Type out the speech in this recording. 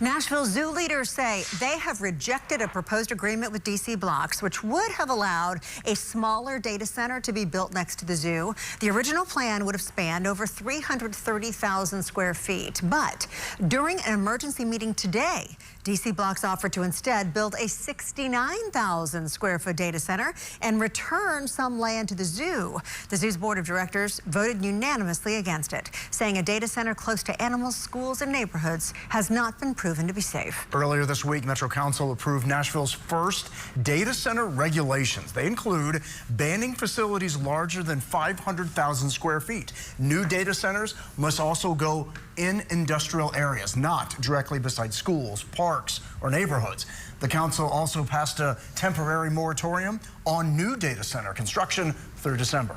Nashville Zoo leaders say they have rejected a proposed agreement with DC Blox, which would have allowed a smaller data center to be built next to the zoo. The original plan would have spanned over 330,000 square feet. But during an emergency meeting today, DC Blox offered to instead build a 69,000 square foot data center and return some land to the zoo. The zoo's board of directors voted unanimously against it, saying a data center close to animals, schools, and neighborhoods has not been proven to be safe. Earlier this week, Metro Council approved Nashville's first data center regulations. They include banning facilities larger than 500,000 square feet. New data centers must also go in industrial areas, not directly beside schools, parks, or neighborhoods. The council also passed a temporary moratorium on new data center construction through December.